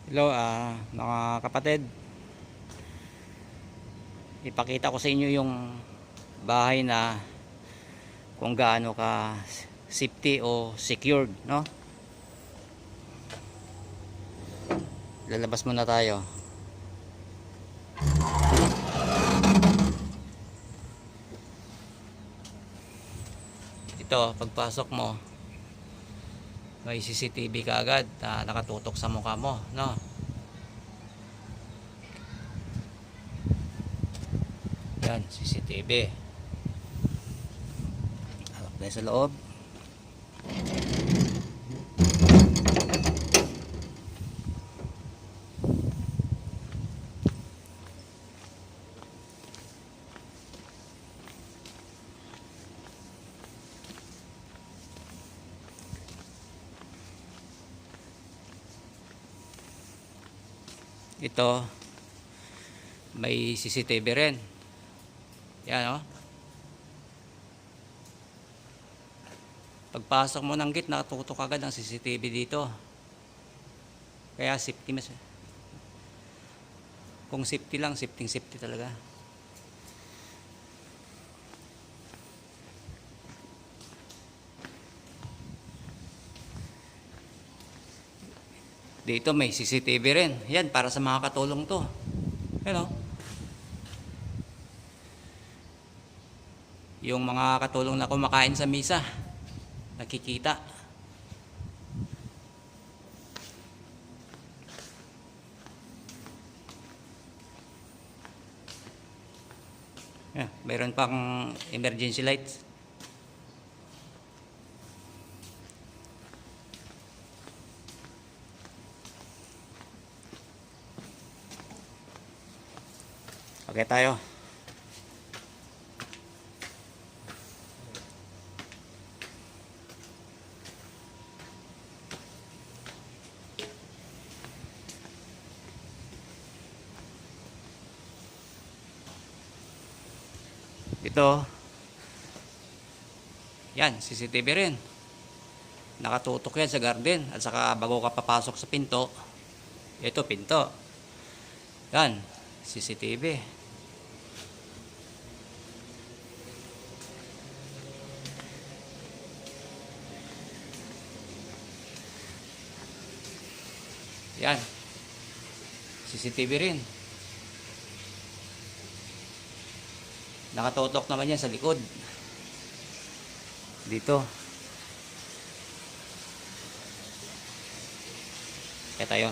Hello, mga kapatid. Ipakita ko sa inyo yung bahay na kung gaano ka safety o secured, no? Lalabas muna tayo. Ito, pagpasok mo, may CCTV ka agad, nakatutok sa mukha mo, no? Yan, CCTV. Harap tayo sa loob. Ito, may CCTV rin. Yan, oh. Pagpasok mo ng gate, nakatutok agad ang CCTV dito. Kaya safety mas. Kung safety lang, safety talaga. Dito may CCTV rin. Yan, para sa mga katulong to. Yan, oh. Yung mga katulong na kumakain sa misa, nakikita. Yan, mayroon pang emergency lights. Okay tayo. Ito. Yan, CCTV rin. Nakatutok yan sa garden. At saka bago ka papasok sa pinto, ito pinto. Yan, CCTV. Yan, CCTV rin. Nakatutok naman yan sa likod. Dito. Kaya tayo.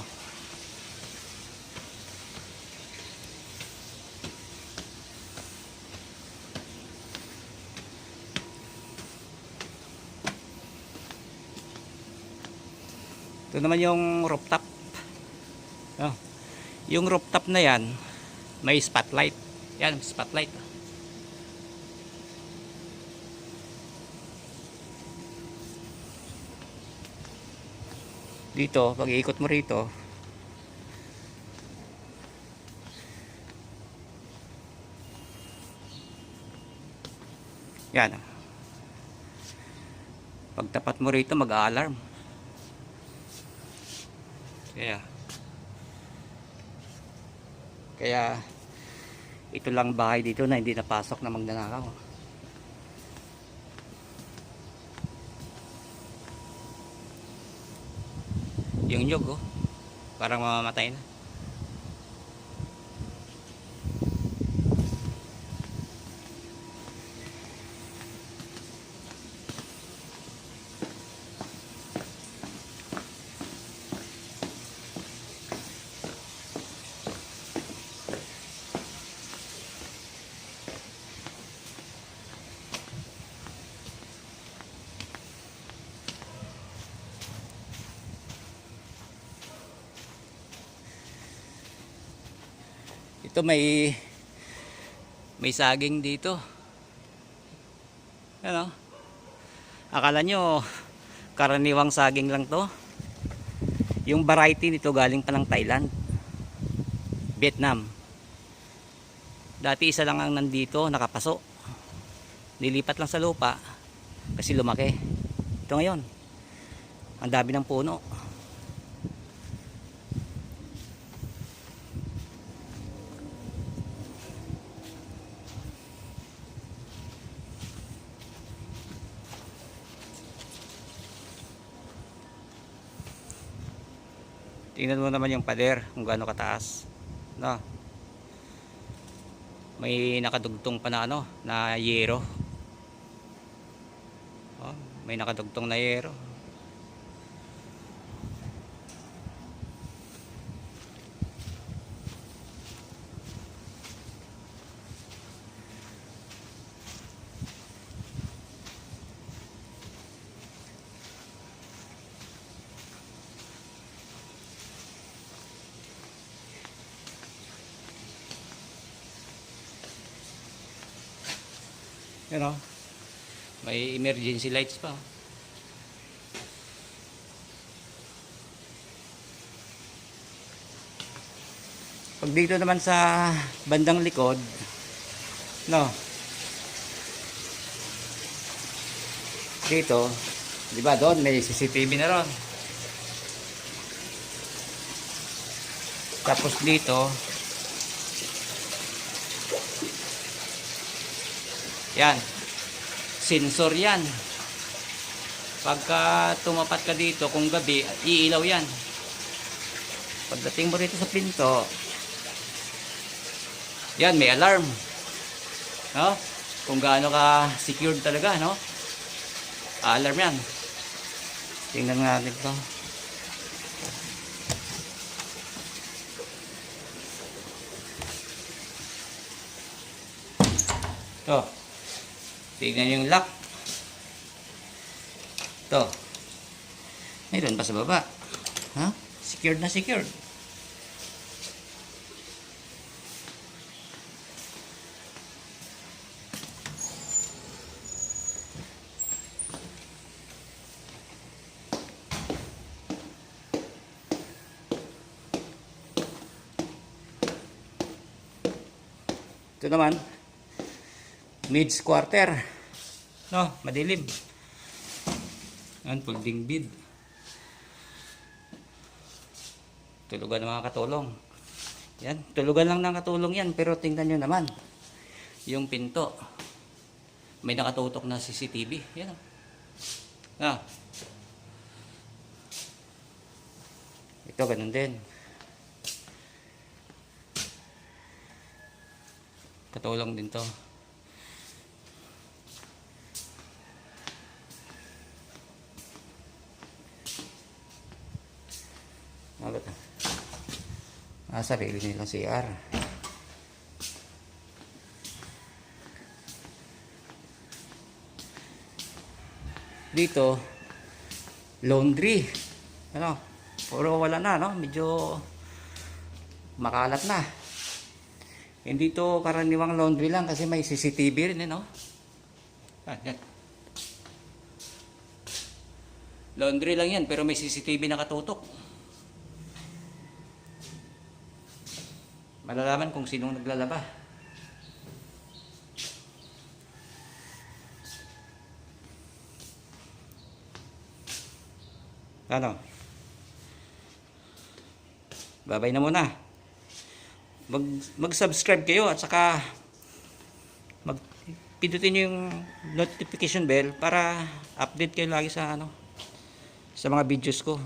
Ito naman yung rooftop. Oh. Yung rooftop na yan, may spotlight. Yan, spotlight. Dito, pag iikot mo rito, yan. Pag tapat mo rito, mag-a-alarm. Kaya ito lang bahay dito na hindi napasok na magnanakaw. Yung nyug, oh, parang mamamatay na. Ito may saging dito. Ano? Akala nyo karaniwang saging lang to. Yung variety nito galing pa ng Thailand, Vietnam. Dati isa lang ang nandito, nakapaso. Nilipat lang sa lupa kasi lumaki. Ito ngayon, ang dami ng puno. Tingnan mo naman yung pader kung gaano kataas. No. May nakadugtong pa na ano, na yero. Oh, may nakadugtong na yero. Yan o. May emergency lights pa. Pag dito naman sa bandang likod, no. Dito, di ba doon may CCTV na ron. Tapos dito, yan, sensor yan. Pagka tumapat ka dito, kung gabi, iilaw yan. Pagdating mo rito sa pinto, yan, may alarm. No? Kung gaano ka secured talaga, no? Alarm yan. Tingnan nga natin ito. Ito. Tingnan yung lock. Ito. Mayroon pa sa baba. Ha? Secured na secured. Ito naman, mid quarter, no, madilim. Yan, folding bed. Tulugan ng mga katulong. Yan, tulugan lang ng katulong yan, pero tingnan nyo naman, yung pinto, may nakatutok na CCTV. Yan, ah. Ito, ganun din. Katulong din to. Sarili nilang CR. Dito, laundry. Ano? Puro wala na, no? Medyo makalat na. Hindi to karaniwang laundry lang kasi may CCTV rin, no? Yan. Laundry lang yan pero may CCTV nakatutok. Malalaman kung sinong naglalaba. Ano? Babay na muna. Mag-subscribe kayo at saka pindutin niyo yung notification bell para update kayo lagi sa sa mga videos ko.